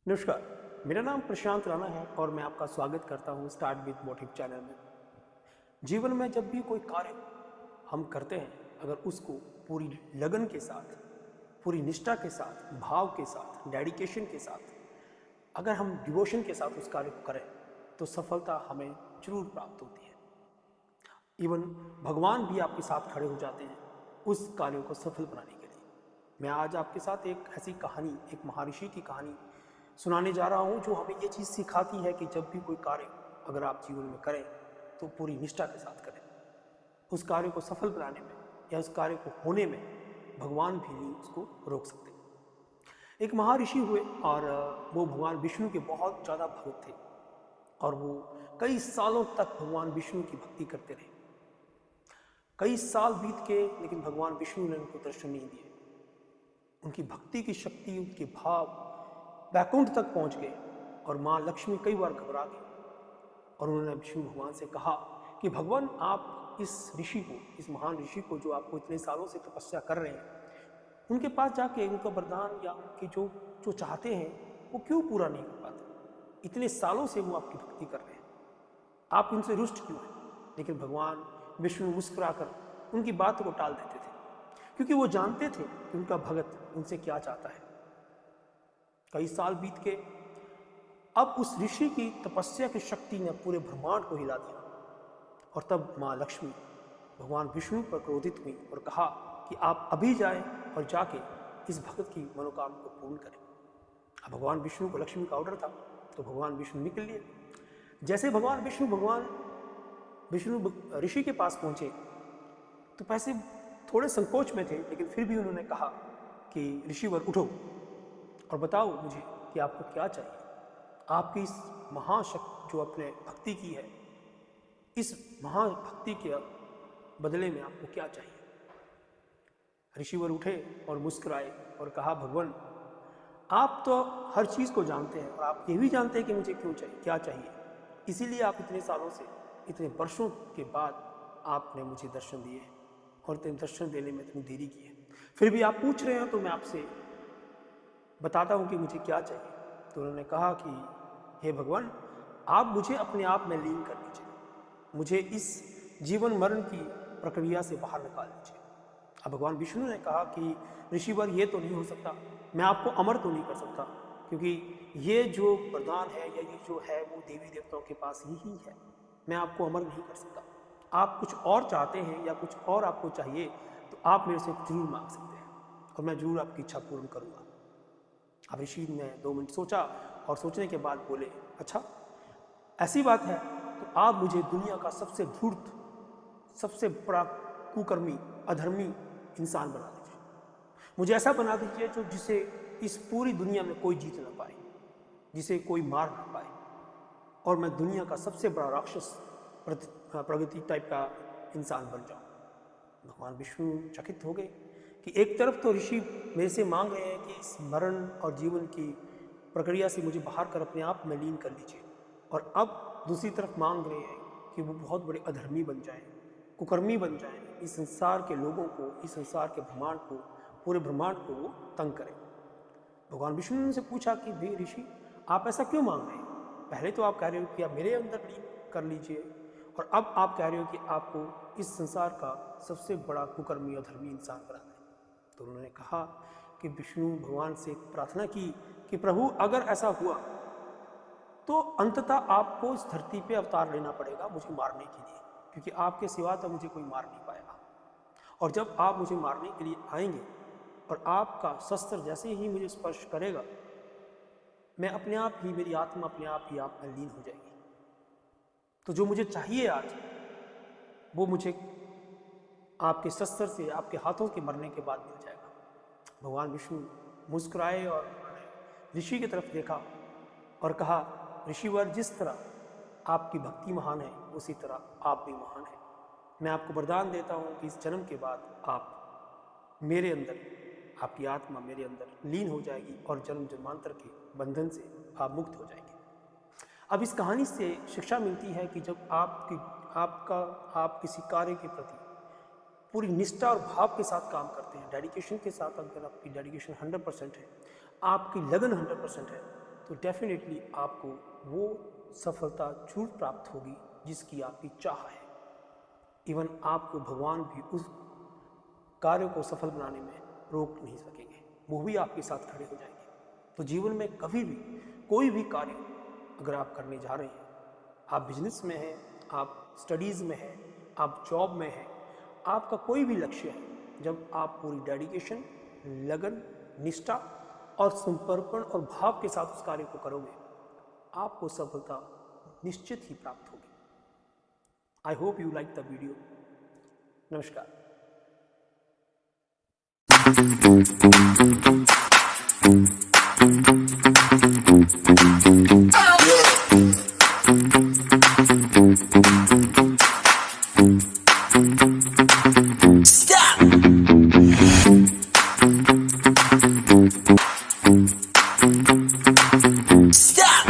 नमस्कार, मेरा नाम प्रशांत राणा है और मैं आपका स्वागत करता हूं स्टार्ट विद मोटिव चैनल में। जीवन में जब भी कोई कार्य हम करते हैं, अगर उसको पूरी लगन के साथ, पूरी निष्ठा के साथ, भाव के साथ, डेडिकेशन के साथ, अगर हम डिवोशन के साथ उस कार्य को करें तो सफलता हमें जरूर प्राप्त होती है। इवन भगवान भी आपके साथ खड़े हो जाते हैं उस कार्यों को सफल बनाने के लिए। मैं आज आपके साथ एक ऐसी कहानी, एक महर्षि की कहानी सुनाने जा रहा हूँ जो हमें ये चीज़ सिखाती है कि जब भी कोई कार्य अगर आप जीवन में करें तो पूरी निष्ठा के साथ करें। उस कार्य को सफल बनाने में या उस कार्य को होने में भगवान भी नहीं उसको रोक सकते। एक महर्षि हुए और वो भगवान विष्णु के बहुत ज़्यादा भक्त थे और वो कई सालों तक भगवान विष्णु की भक्ति करते रहे। कई साल बीत के लेकिन भगवान विष्णु ने उनको दर्शन नहीं दिए। उनकी भक्ति की शक्ति, उनके भाव वैकुंठ तक पहुंच गए और माँ लक्ष्मी कई बार घबरा गई और उन्होंने विष्णु भगवान से कहा कि भगवान, आप इस ऋषि को, इस महान ऋषि को जो आपको इतने सालों से तपस्या कर रहे हैं, उनके पास जाके उनका वरदान या उनके जो जो चाहते हैं वो क्यों पूरा नहीं कर पाते? इतने सालों से वो आपकी भक्ति कर रहे हैं, आप उनसे रुष्ट क्यों हैं? लेकिन भगवान विष्णु मुस्कुराकर उनकी बात को टाल देते थे क्योंकि वो जानते थे कि उनका भगत उनसे क्या चाहता है। कई साल बीत के अब उस ऋषि की तपस्या की शक्ति ने पूरे ब्रह्मांड को हिला दिया और तब माँ लक्ष्मी भगवान विष्णु पर क्रोधित हुई और कहा कि आप अभी जाएं और जाके इस भगत की मनोकामना को पूर्ण करें। अब भगवान विष्णु को लक्ष्मी का ऑर्डर था तो भगवान विष्णु निकल लिए। जैसे भगवान विष्णु ऋषि के पास पहुंचे तो पैसे थोड़े संकोच में थे, लेकिन फिर भी उन्होंने कहा कि ऋषिवर उठो और बताओ मुझे कि आपको क्या चाहिए। आपकी इस महाशक्ति जो आपने भक्ति की है, इस महाभक्ति के बदले में आपको क्या चाहिए? ऋषिवर उठे और मुस्कुराए और कहा, भगवान, आप तो हर चीज़ को जानते हैं और आप ये भी जानते हैं कि मुझे क्यों चाहिए, क्या चाहिए। इसीलिए आप इतने सालों से, इतने वर्षों के बाद आपने मुझे दर्शन दिए और इतने दर्शन देने में इतनी देरी की है। फिर भी आप पूछ रहे हो तो मैं आपसे बताता हूँ कि मुझे क्या चाहिए। तो उन्होंने कहा कि हे भगवान, आप मुझे अपने आप में लीन कर लीजिए, मुझे इस जीवन मरण की प्रक्रिया से बाहर निकाल लीजिए। अब भगवान विष्णु ने कहा कि ऋषिवर, ये तो नहीं हो सकता, मैं आपको अमर तो नहीं कर सकता क्योंकि ये जो वरदान है या ये जो है वो देवी देवताओं के पास ही है, मैं आपको अमर नहीं कर सकता। आप कुछ और चाहते हैं या कुछ और आपको चाहिए तो आप मेरे से जरूर मांग सकते हैं और मैं जरूर आपकी इच्छा पूर्ण करूँगा। अब ऋषि ने 2 मिनट सोचा और सोचने के बाद बोले, अच्छा ऐसी बात है तो आप मुझे दुनिया का सबसे धूर्त, सबसे बड़ा कुकर्मी, अधर्मी इंसान बना दीजिए। मुझे ऐसा बना दीजिए जो जिसे इस पूरी दुनिया में कोई जीत ना पाए, जिसे कोई मार ना पाए और मैं दुनिया का सबसे बड़ा राक्षस, प्रगति टाइप का इंसान बन जाऊं। भगवान विष्णु चकित हो गए कि एक तरफ तो ऋषि मेरे से मांग रहे हैं कि इस मरण और जीवन की प्रक्रिया से मुझे बाहर कर अपने आप में लीन कर लीजिए, और अब दूसरी तरफ मांग रहे हैं कि वो बहुत बड़े अधर्मी बन जाएं, कुकर्मी बन जाएं, इस संसार के लोगों को, इस संसार के ब्रह्मांड को, पूरे ब्रह्मांड को वो तंग करें। भगवान विष्णु ने उनसे पूछा कि भाई ऋषि, आप ऐसा क्यों मांग रहे हैं? पहले तो आप कह रहे हो कि आप मेरे अंदर लीन कर लीजिए और अब आप कह रहे हो कि आपको इस संसार का सबसे बड़ा कुकर्मी, अधर्मी इंसान बनाना है। तो उन्होंने कहा कि विष्णु भगवान से प्रार्थना की कि प्रभु, अगर ऐसा हुआ तो अंततः आपको इस धरती पे अवतार लेना पड़ेगा मुझे मारने के लिए, क्योंकि आपके सिवा तो मुझे कोई मार नहीं पाएगा। और जब आप मुझे मारने के लिए आएंगे और आपका शस्त्र जैसे ही मुझे स्पर्श करेगा, मैं अपने आप ही, मेरी आत्मा अपने आप ही आप में लीन हो जाएगी। तो जो मुझे चाहिए आज, वो मुझे आपके शस्त्र से, आपके हाथों के मरने के बाद मिल जाएगा। भगवान विष्णु मुस्कुराए और उन्होंने ऋषि की तरफ देखा और कहा, ऋषिवर, जिस तरह आपकी भक्ति महान है उसी तरह आप भी महान हैं। मैं आपको वरदान देता हूँ कि इस जन्म के बाद आप मेरे अंदर, आपकी आत्मा मेरे अंदर लीन हो जाएगी और जन्म जन्मांतर के बंधन से आप मुक्त हो जाएंगे। अब इस कहानी से शिक्षा मिलती है कि जब आप किसी कार्य के प्रति पूरी निष्ठा और भाव के साथ काम करते हैं, डेडिकेशन के साथ, अगर आपकी डेडिकेशन 100% है, आपकी लगन 100% है, तो डेफिनेटली आपको वो सफलता जरूर प्राप्त होगी जिसकी आपकी चाह है। इवन आपको भगवान भी उस कार्य को सफल बनाने में रोक नहीं सकेंगे, वो भी आपके साथ खड़े हो जाएंगे। तो जीवन में कभी भी कोई भी कार्य अगर आप करने जा रहे हैं, आप बिजनेस में हैं, आप स्टडीज़ में हैं, आप जॉब में हैं, आपका कोई भी लक्ष्य है, जब आप पूरी डेडिकेशन, लगन, निष्ठा और समर्पण और भाव के साथ उस कार्य को करोगे, आपको सफलता निश्चित ही प्राप्त होगी। I hope you like the video. नमस्कार। Stop!